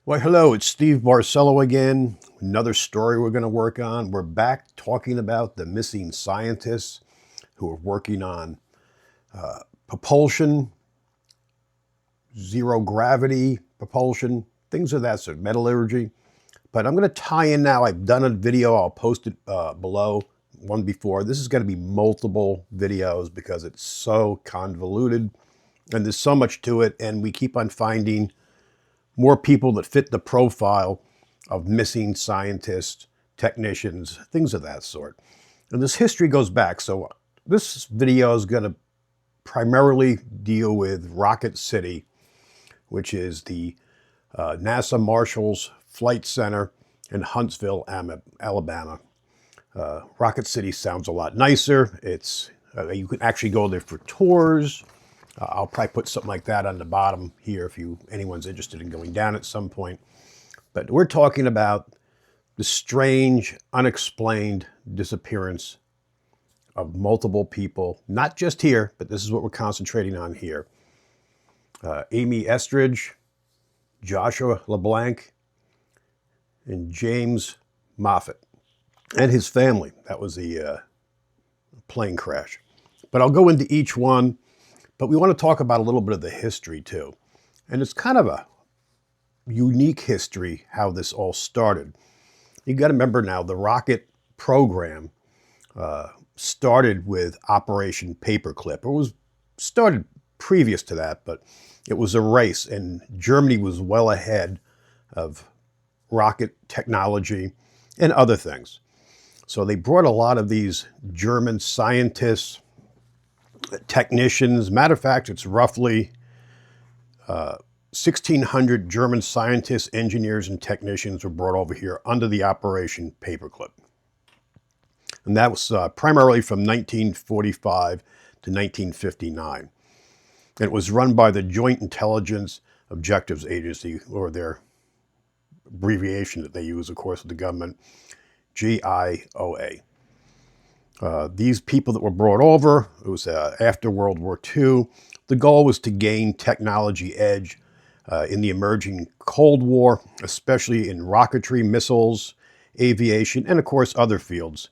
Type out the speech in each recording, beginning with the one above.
Well, hello, it's Steve Barcelo again. Another story we're going to work on. We're back talking about the missing scientists who are working on propulsion, zero gravity propulsion, things of that sort, metallurgy. But I'm going to tie in now. I've done a video. I'll post it below, one before. This is going to be multiple videos because it's so convoluted and there's so much to it. And we keep on finding more people that fit the profile of missing scientists, technicians, things of that sort. And this history goes back. So this video is going to primarily deal with Rocket City, which is the NASA Marshall's Flight Center in Huntsville, Alabama. Rocket City sounds a lot nicer. It's you can actually go there for tours. I'll probably put something like that on the bottom here if anyone's interested in going down at some point. But we're talking about the strange, unexplained disappearance of multiple people, not just here, but this is what we're concentrating on here. AmyEskridge, Joshua LeBlanc, and James Moffett, and his family. That was the plane crash. But I'll go into each one. But we want to talk about a little bit of the history too. And it's kind of a unique history how this all started. You got to remember now, the rocket program started with Operation Paperclip. It was started previous to that, but it was a race, and Germany was well ahead of rocket technology and other things. So they brought a lot of these German scientists, technicians. Matter of fact, it's roughly 1,600 German scientists, engineers, and technicians were brought over here under the Operation Paperclip. And that was primarily from 1945 to 1959. And it was run by the Joint Intelligence Objectives Agency, or their abbreviation that they use, of course, with the government, GIOA. These people that were brought over, it was after World War II. The goal was to gain technology edge in the emerging Cold War, especially in rocketry, missiles, aviation, and of course other fields,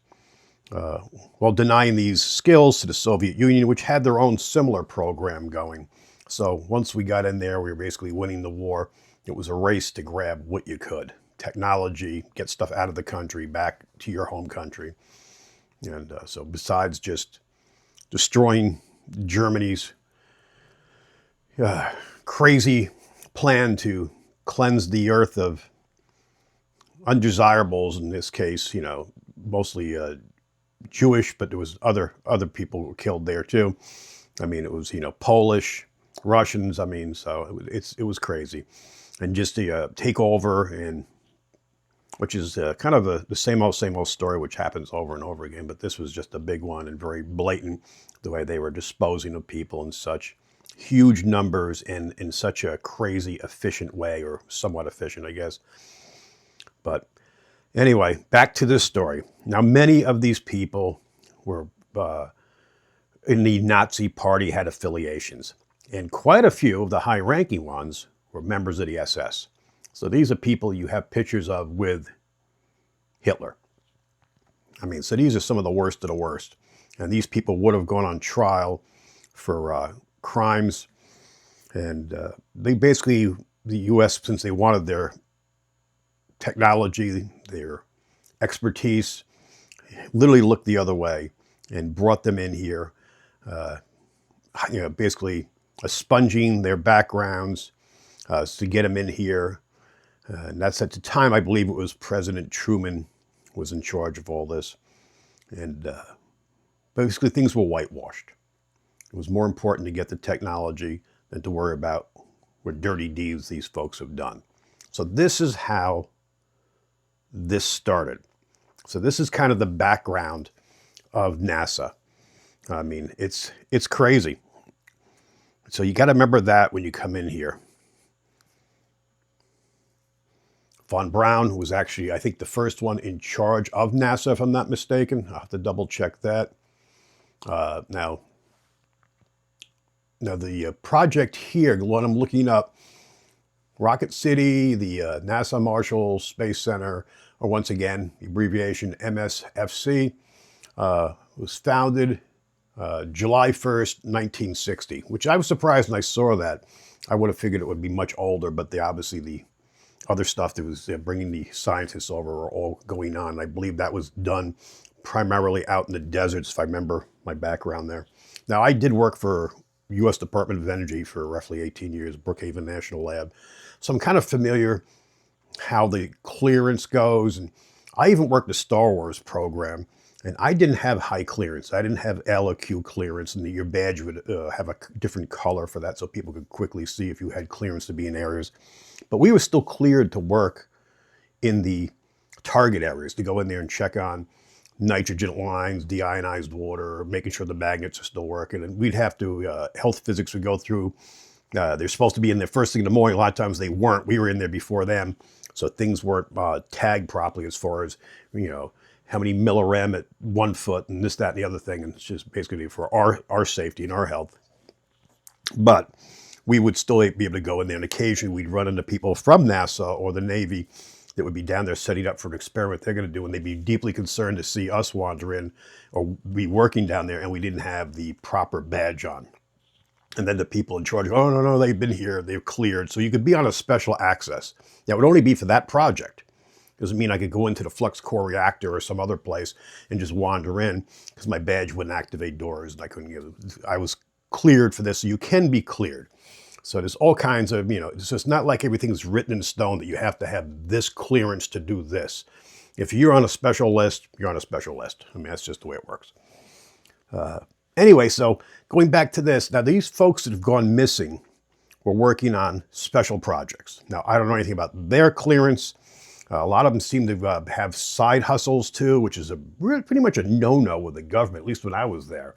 while denying these skills to the Soviet Union, which had their own similar program going. So once we got in there, we were basically winning the war. It was a race to grab what you could. Technology, get stuff out of the country, back to your home country. And so besides just destroying Germany's crazy plan to cleanse the earth of undesirables, in this case, mostly Jewish, but there was other people who were killed there too. I mean, it was, Polish, Russians. I mean, so it was crazy. And just to take over, and which is kind of the same old story, which happens over and over again. But this was just a big one and very blatant, the way they were disposing of people in such huge numbers and in such a crazy efficient way, or somewhat efficient, I guess. But anyway, back to this story. Now, many of these people were in the Nazi Party, had affiliations, and quite a few of the high-ranking ones were members of the SS. So these are people you have pictures of with Hitler. I mean, so these are some of the worst of the worst. And these people would have gone on trial for crimes. And they basically, the U.S., since they wanted their technology, their expertise, literally looked the other way and brought them in here, basically expunging their backgrounds to get them in here. And that's at the time, I believe it was President Truman was in charge of all this. And basically things were whitewashed. It was more important to get the technology than to worry about what dirty deeds these folks have done. So this is how this started. So this is kind of the background of NASA. I mean, it's crazy. So you got to remember that when you come in here. Von Braun was actually, I think, the first one in charge of NASA, if I'm not mistaken. I'll have to double check that. Now the project here, the one I'm looking up, Rocket City, the NASA Marshall Space Center, or once again, the abbreviation MSFC, was founded July 1st, 1960, which I was surprised when I saw that. I would have figured it would be much older, but obviously the other stuff that was bringing the scientists over were all going on. I believe that was done primarily out in the deserts, if I remember my background there. Now, I did work for U.S. Department of Energy for roughly 18 years, Brookhaven National Lab. So I'm kind of familiar how the clearance goes. And I even worked the Star Wars program, and I didn't have high clearance. I didn't have LQ clearance, and your badge would have a different color for that so people could quickly see if you had clearance to be in areas. But we were still cleared to work in the target areas, to go in there and check on nitrogen lines, deionized water, making sure the magnets are still working. And we'd have to, health physics would go through. They're supposed to be in there first thing in the morning. A lot of times they weren't. We were in there before them. So things weren't tagged properly as far as, how many millirem at 1 foot and this, that, and the other thing. And it's just basically for our safety and our health. But we would still be able to go in there, and occasionally we'd run into people from NASA or the Navy that would be down there setting up for an experiment they're going to do, and they'd be deeply concerned to see us wander in or be working down there and we didn't have the proper badge on. And then the people in charge, oh, no, they've been here, they've cleared. So you could be on a special access. That would only be for that project. Doesn't mean I could go into the flux core reactor or some other place and just wander in, because my badge wouldn't activate doors and I couldn't get it. I was cleared for this, so you can be cleared. So there's all kinds of, it's just not like everything's written in stone that you have to have this clearance to do this. If you're on a special list, you're on a special list. I mean, that's just the way it works. Anyway, so going back to this, now these folks that have gone missing were working on special projects. Now, I don't know anything about their clearance. A lot of them seem to have side hustles too, which is pretty much a no-no with the government, at least when I was there.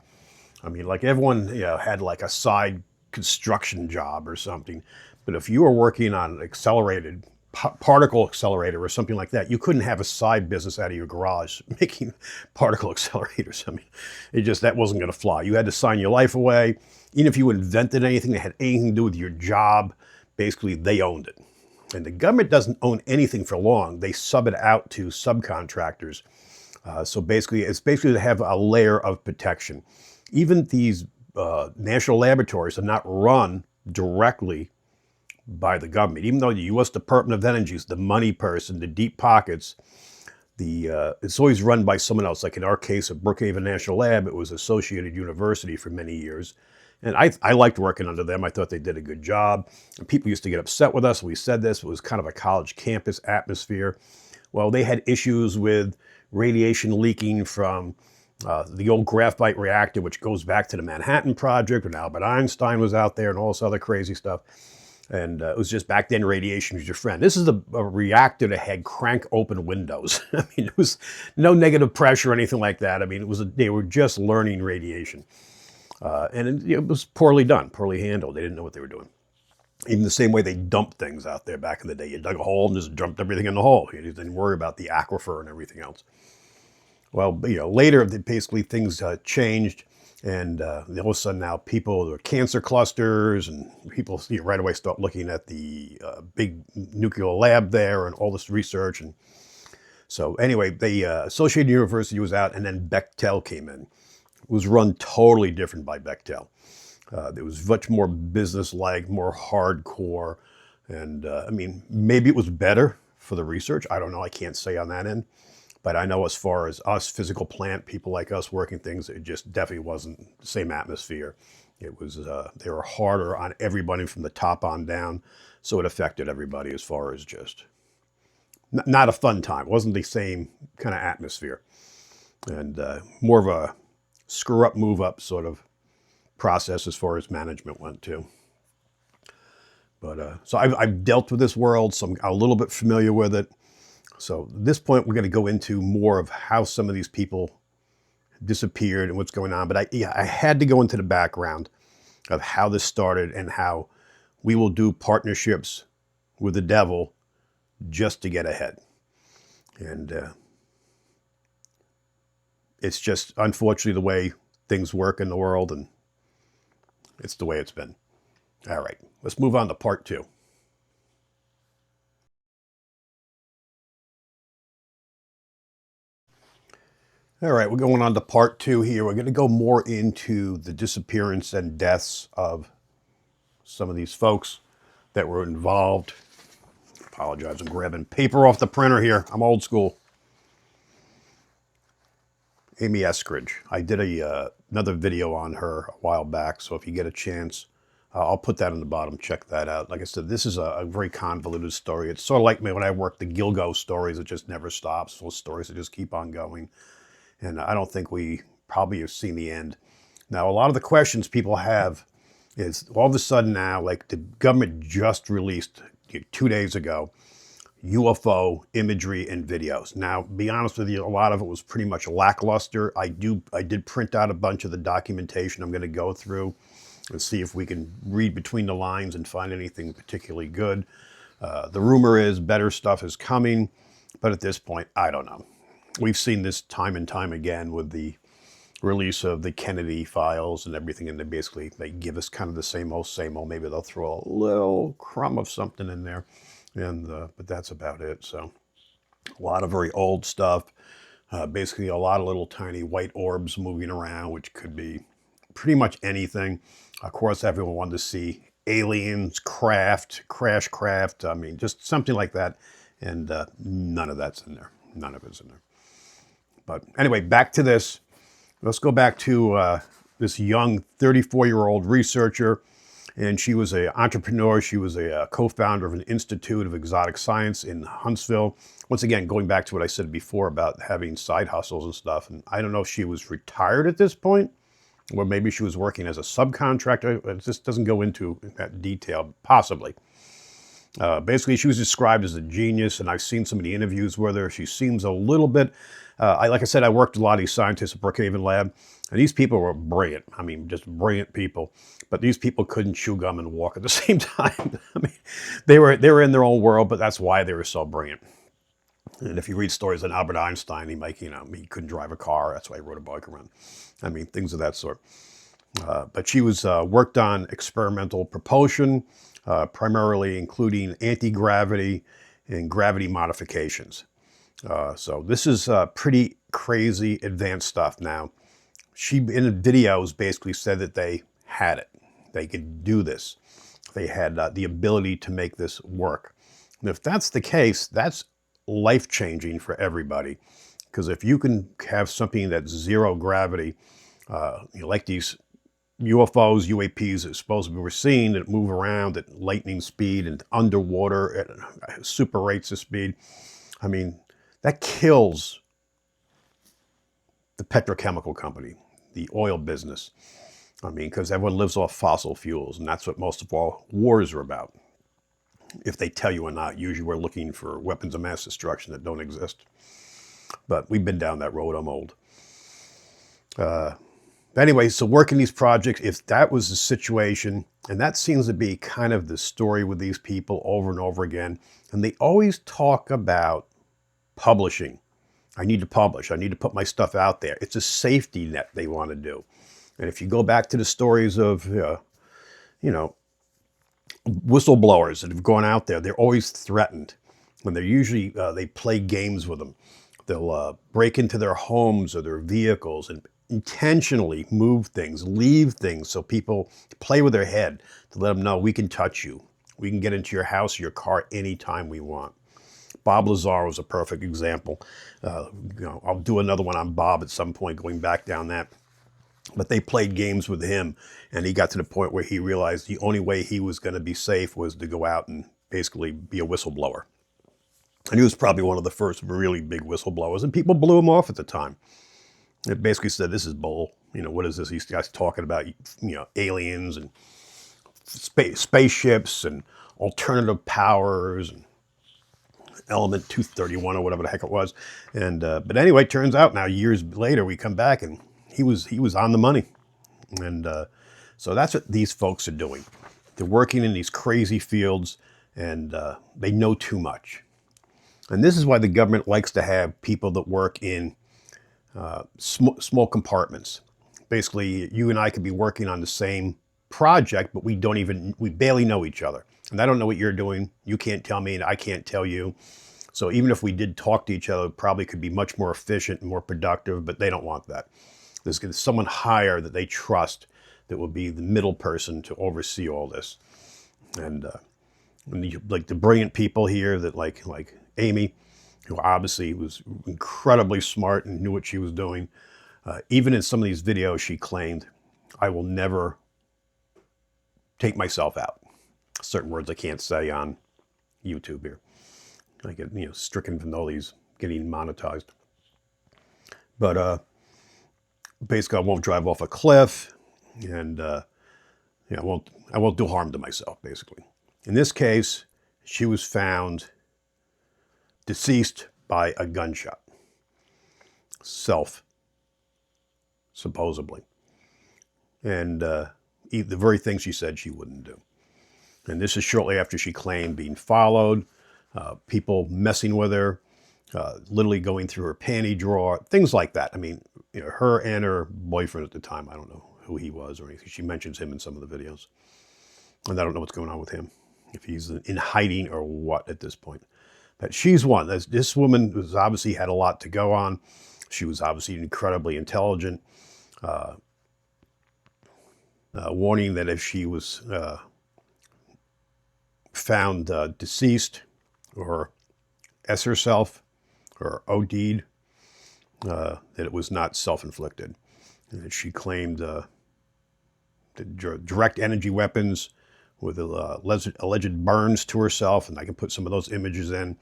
I mean, like everyone had like a side construction job or something. But if you were working on an accelerated particle accelerator or something like that, you couldn't have a side business out of your garage making particle accelerators. I mean, that wasn't going to fly. You had to sign your life away. Even if you invented anything that had anything to do with your job, basically they owned it. And the government doesn't own anything for long. They sub it out to subcontractors. So basically, it's basically to have a layer of protection. Even these national laboratories are not run directly by the government. Even though the U.S. Department of Energy is the money person, the deep pockets, it's always run by someone else. Like in our case at Brookhaven National Lab, it was Associated University for many years. And I liked working under them. I thought they did a good job. And people used to get upset with us. We said this. It was kind of a college campus atmosphere. Well, they had issues with radiation leaking from the old graphite reactor, which goes back to the Manhattan Project when Albert Einstein was out there and all this other crazy stuff. And it was just back then radiation was your friend. This is a reactor that had crank open windows. I mean, it was no negative pressure or anything like that. I mean, they were just learning radiation. And it was poorly done, poorly handled. They didn't know what they were doing. Even the same way they dumped things out there back in the day. You dug a hole and just dumped everything in the hole. You didn't worry about the aquifer and everything else. Well, later, basically things changed. And all of a sudden now there are cancer clusters, and people right away start looking at the big nuclear lab there and all this research. And so anyway, the Associated University was out, and then Bechtel came in. It was run totally different by Bechtel. It was much more business-like, more hardcore. And I mean, maybe it was better for the research. I don't know. I can't say on that end. But I know as far as us, physical plant, people like us working things, it just definitely wasn't the same atmosphere. It was, they were harder on everybody from the top on down. So it affected everybody as far as just not a fun time. It wasn't the same kind of atmosphere. And more of a screw up, move up sort of process as far as management went too. But so I've dealt with this world, so I'm a little bit familiar with it. So at this point, we're going to go into more of how some of these people disappeared and what's going on. But I had to go into the background of how this started and how we will do partnerships with the devil just to get ahead. And it's just, unfortunately, the way things work in the world, and it's the way it's been. All right, let's move on to part 2. All right, we're going on to part 2 here. We're going to go more into the disappearance and deaths of some of these folks that were involved. Apologize, I'm grabbing paper off the printer here. I'm old school. AmyEskridge. I did another video on her a while back, so if you get a chance, I'll put that in the bottom. Check that out. Like I said, this is a very convoluted story. It's sort of like me when I work the Gilgo stories. It just never stops. Those stories that just keep on going. And I don't think we probably have seen the end. Now, a lot of the questions people have is all of a sudden now, like the government just released 2 days ago, UFO imagery and videos. Now, be honest with you, a lot of it was pretty much lackluster. I did print out a bunch of the documentation I'm going to go through and see if we can read between the lines and find anything particularly good. The rumor is better stuff is coming, but at this point, I don't know. We've seen this time and time again with the release of the Kennedy files and everything, and they give us kind of the same old. Maybe they'll throw a little crumb of something in there, and but that's about it. So a lot of very old stuff, basically a lot of little tiny white orbs moving around, which could be pretty much anything. Of course, everyone wanted to see aliens, crash craft, I mean, just something like that, and none of that's in there. None of it's in there. But anyway, back to this. Let's go back to this young 34-year-old researcher, and she was an entrepreneur. She was a co-founder of an Institute of Exotic Science in Huntsville. Once again, going back to what I said before about having side hustles and stuff, and I don't know if she was retired at this point, or maybe she was working as a subcontractor. It just doesn't go into that detail, possibly. Basically, she was described as a genius, and I've seen some of the interviews with her. She seems a little bit, like I said, I worked with a lot of these scientists at Brookhaven Lab, and these people were brilliant. I mean, just brilliant people. But these people couldn't chew gum and walk at the same time. I mean, they were in their own world, but that's why they were so brilliant. And if you read stories on Albert Einstein, he couldn't drive a car. That's why he rode a bike around. I mean, things of that sort. But she was worked on experimental propulsion, primarily including anti-gravity and gravity modifications. So this is pretty crazy advanced stuff. Now, she in the videos basically said that they had it. They could do this. They had the ability to make this work. And if that's the case, that's life-changing for everybody. Because if you can have something that's zero gravity, like these UFOs, UAPs that supposedly we're seeing that move around at lightning speed and underwater at super rates of speed, I mean, that kills the petrochemical company, the oil business. I mean, because everyone lives off fossil fuels, and that's what most of all wars are about. If they tell you or not, usually we're looking for weapons of mass destruction that don't exist. But we've been down that road, I'm old. Anyway, so working these projects, if that was the situation, and that seems to be kind of the story with these people over and over again, and they always talk about publishing. I need to publish. I need to put my stuff out there. It's a safety net they want to do. And if you go back to the stories of, whistleblowers that have gone out there, they're always threatened. When they're usually, they play games with them. They'll break into their homes or their vehicles and intentionally move things, leave things so people play with their head to let them know we can touch you. We can get into your house or your car anytime we want. Bob Lazar was a perfect example. I'll do another one on Bob at some point, going back down that. But they played games with him, and he got to the point where he realized the only way he was going to be safe was to go out and basically be a whistleblower. And he was probably one of the first really big whistleblowers, and people blew him off at the time. It basically said, this is bull. What is this? These guys talking about, aliens and spaceships and alternative powers and element 231 or whatever the heck it was. And but anyway, it turns out now years later we come back and he was on the money. And so that's what these folks are doing. They're working in these crazy fields, and they know too much. And this is why the government likes to have people that work in small compartments. Basically, you and I could be working on the same project, but we barely know each other. And I don't know what you're doing. You can't tell me, and I can't tell you. So even if we did talk to each other, it probably could be much more efficient and more productive, but they don't want that. There's someone higher that they trust that will be the middle person to oversee all this. And like the brilliant people here that like Amy, who obviously was incredibly smart and knew what she was doing. Even in some of these videos, she claimed, I will never take myself out. Certain words I can't say on YouTube here. I get, stricken from all these getting monetized. But basically, I won't drive off a cliff, and I won't do harm to myself. Basically, in this case, she was found deceased by a gunshot, supposedly, and the very thing she said she wouldn't do. And this is shortly after she claimed being followed, people messing with her, literally going through her panty drawer, things like that. I mean, her and her boyfriend at the time, I don't know who he was or anything. She mentions him in some of the videos. And I don't know what's going on with him, if he's in hiding or what at this point. But she's one. This woman was obviously had a lot to go on. She was obviously incredibly intelligent. Warning that if she was found deceased or S herself or OD'd, that it was not self-inflicted. And that she claimed the direct energy weapons with alleged burns to herself, and I can put some of those images in.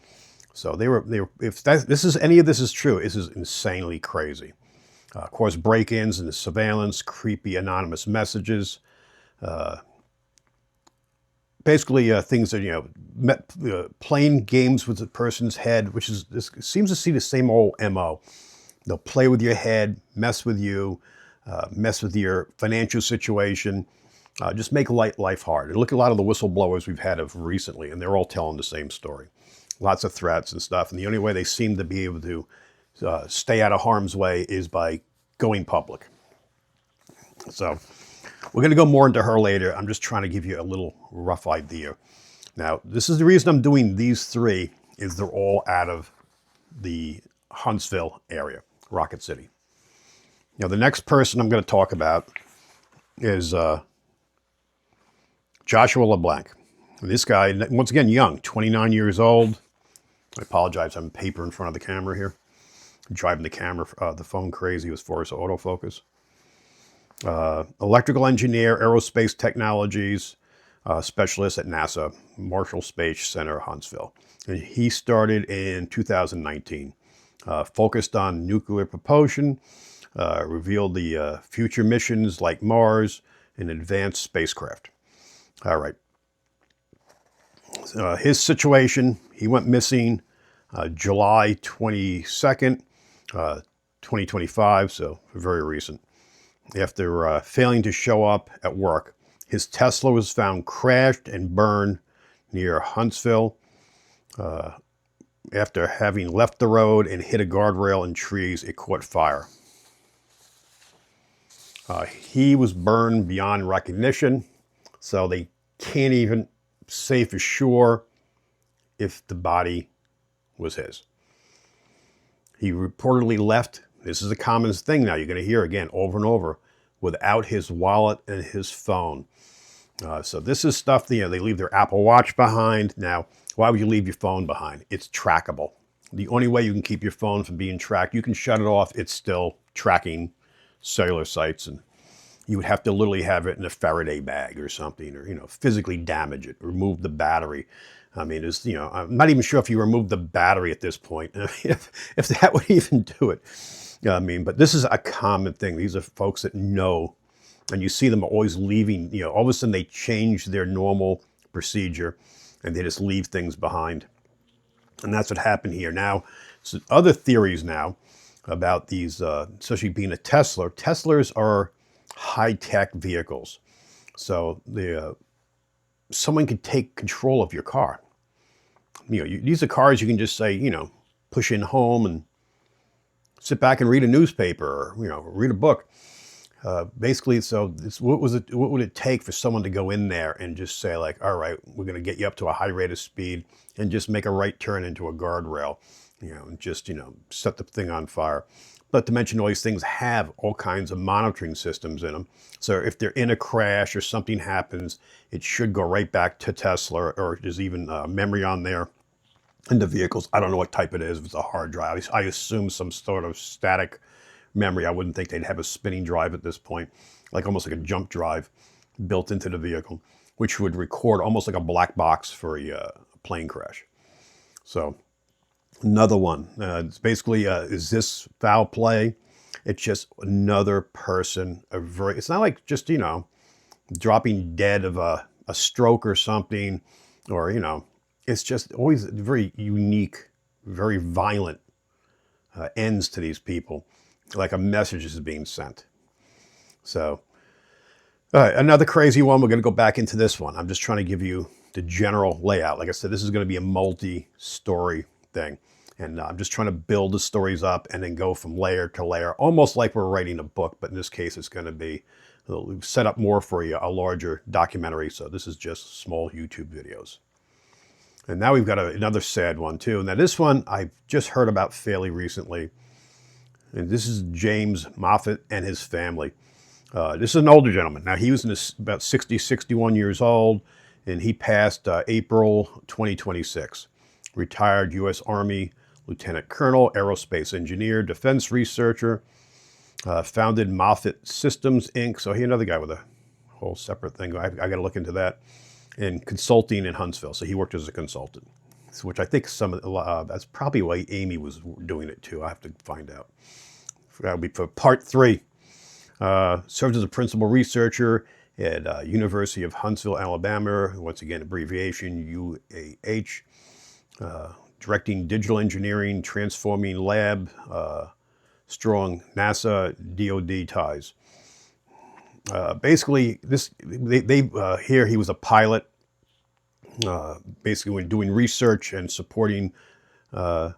So they were if any of this is true, this is insanely crazy. Of course, break-ins and surveillance, creepy anonymous messages, basically things that playing games with the person's head, which is this seems to see the same old MO. They'll play with your head, mess with you, mess with your financial situation, just make life hard. And look at a lot of the whistleblowers we've had of recently, and they're all telling the same story. Lots of threats and stuff, and the only way they seem to be able to stay out of harm's way is by going public. So we're going to go more into her later. I'm just trying to give you a little rough idea. Now, this is the reason I'm doing these three, is they're all out of the Huntsville area, Rocket City. Now, the next person I'm going to talk about is Joshua LeBlanc. This guy, once again, young, 29 years old. I apologize, I'm paper in front of the camera here. I'm driving the phone crazy with force autofocus. Electrical engineer, aerospace technologies specialist at NASA, Marshall Space Center, Huntsville. And he started in 2019. Focused on nuclear propulsion, revealed the future missions like Mars and advanced spacecraft. All right. His situation, he went missing July 22nd, 2025, so very recent. After failing to show up at work, his Tesla was found crashed and burned near Huntsville after having left the road and hit a guardrail and trees. It caught fire. He was burned beyond recognition, so they can't even say for sure if the body was his. He reportedly left, this is a common thing now, you're going to hear again over and over, without his wallet and his phone. So this is stuff, they leave their Apple Watch behind. Now, why would you leave your phone behind? It's trackable. The only way you can keep your phone from being tracked, you can shut it off, it's still tracking cellular sites, and you would have to literally have it in a Faraday bag or something, or, physically damage it, remove the battery. I mean, I'm not even sure if you remove the battery at this point, if that would even do it. But this is a common thing. These are folks that know, and you see them always leaving, all of a sudden they change their normal procedure and they just leave things behind. And that's what happened here. Now, so other theories now about these, especially being a Tesla. Teslas are high-tech vehicles. So someone could take control of your car. These are cars you can just say, push in home and sit back and read a newspaper or, read a book. Basically, so what would it take for someone to go in there and just say like, all right, we're going to get you up to a high rate of speed and just make a right turn into a guardrail, and just, set the thing on fire. Not to mention all these things have all kinds of monitoring systems in them. So if they're in a crash or something happens, it should go right back to Tesla, or there's even memory on there in the vehicles. I don't know what type it is. If it's a hard drive, I assume some sort of static memory. I wouldn't think they'd have a spinning drive at this point, like almost like a jump drive built into the vehicle, which would record almost like a black box for a plane crash. So another one, it's basically, is this foul play? It's just another person, it's not like just, dropping dead of a stroke or something, or, it's just always very unique, very violent ends to these people, like a message is being sent. So, all right, another crazy one. We're going to go back into this one. I'm just trying to give you the general layout. Like I said, this is going to be a multi-story thing. And I'm just trying to build the stories up and then go from layer to layer, almost like we're writing a book. But in this case, it's going to be set up more for a larger documentary. So this is just small YouTube videos. And now we've got another sad one too. Now this one I just heard about fairly recently. And this is James Moffett and his family. This is an older gentleman. Now he was about 60, 61 years old, and he passed April 2026. Retired U.S. Army Lieutenant Colonel, aerospace engineer, defense researcher, founded Moffett Systems, Inc. So he another guy with a whole separate thing. I got to look into that. And consulting in Huntsville. So he worked as a consultant, which I think that's probably why Amy was doing it too. I have to find out. That'll be for part 3. Served as a principal researcher at University of Huntsville, Alabama. Once again, abbreviation UAH. Directing digital engineering, transforming lab, strong NASA, DoD ties. Basically, here he was a pilot. Basically, when doing research and supporting the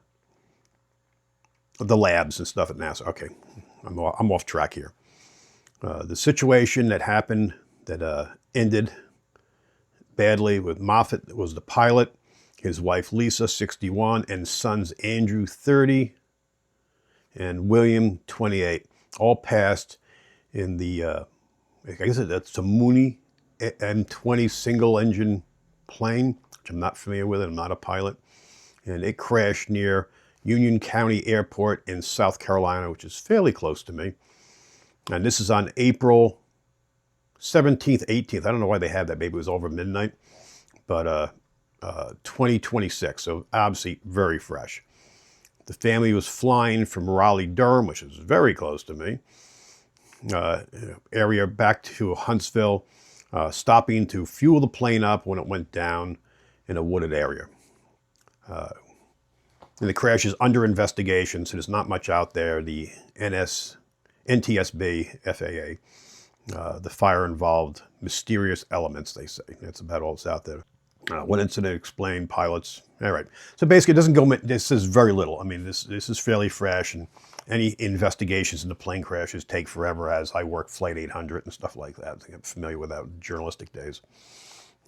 labs and stuff at NASA. Okay, I'm off track here. The situation that happened that ended badly with Moffett was the pilot, his wife Lisa, 61, and sons Andrew, 30, and William, 28. All passed in the, I guess that's a Mooney M20 single-engine plane, which I'm not familiar with. I'm not a pilot. And it crashed near Union County Airport in South Carolina, which is fairly close to me. And this is on April 17th, 18th. I don't know why they had that. Maybe it was over midnight. But 2026, so obviously very fresh. The family was flying from Raleigh-Durham, which is very close to me, area back to Huntsville, stopping to fuel the plane up when it went down in a wooded area. And the crash is under investigation, so there's not much out there. The NTSB, FAA, the fire involved mysterious elements, they say. That's about all that's out there. One incident explained, pilots. All right. So basically, it doesn't go. This is very little. I mean, this is fairly fresh, and any investigations into plane crashes take forever. As I work Flight 800 and stuff like that, I think I'm familiar with that journalistic days,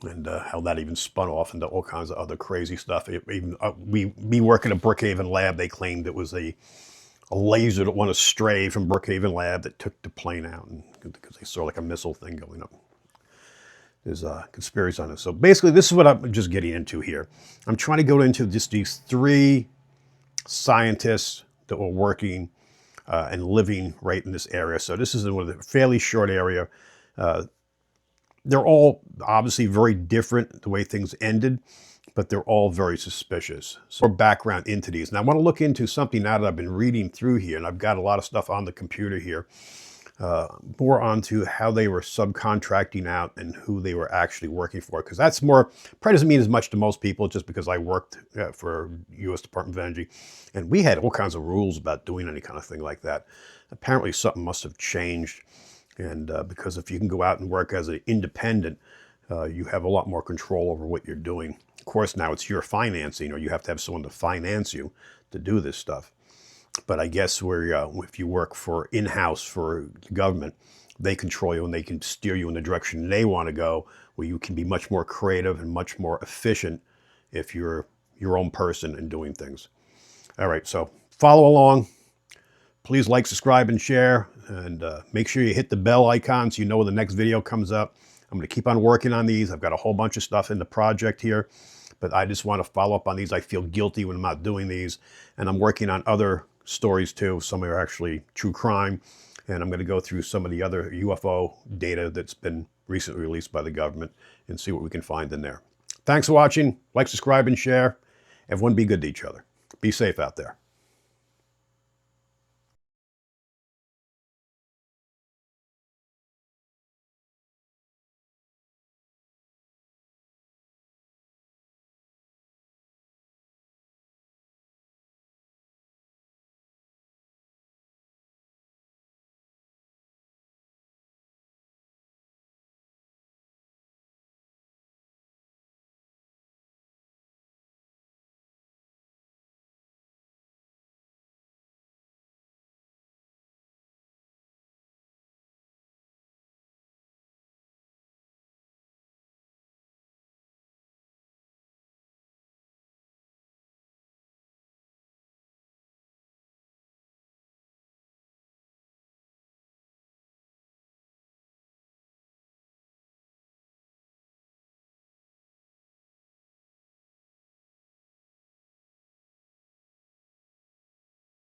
and how that even spun off into all kinds of other crazy stuff. Even we work in a Brookhaven lab. They claimed it was a laser that went astray from Brookhaven lab that took the plane out, and because they saw like a missile thing going up. There's a conspiracy on it. So basically, this is what I'm just getting into here. I'm trying to go into just these 3 scientists that were working and living right in this area. So this is in a fairly short area. They're all obviously very different, the way things ended, but they're all very suspicious. So background into these. And I want to look into something now that I've been reading through here, and I've got a lot of stuff on the computer here. More onto how they were subcontracting out and who they were actually working for. Because that's more, probably doesn't mean as much to most people, just because I worked for U.S. Department of Energy. And we had all kinds of rules about doing any kind of thing like that. Apparently something must have changed. And because if you can go out and work as an independent, you have a lot more control over what you're doing. Of course, now it's your financing, or you have to have someone to finance you to do this stuff. But I guess if you work for in-house for the government, they control you and they can steer you in the direction they want to go, where you can be much more creative and much more efficient if you're your own person and doing things. All right, so follow along. Please like, subscribe, and share. And make sure you hit the bell icon so you know when the next video comes up. I'm going to keep on working on these. I've got a whole bunch of stuff in the project here, but I just want to follow up on these. I feel guilty when I'm not doing these. And I'm working on other stories too. Some are actually true crime. And I'm going to go through some of the other UFO data that's been recently released by the government and see what we can find in there. Thanks for watching. Like, subscribe, and share. Everyone be good to each other. Be safe out there.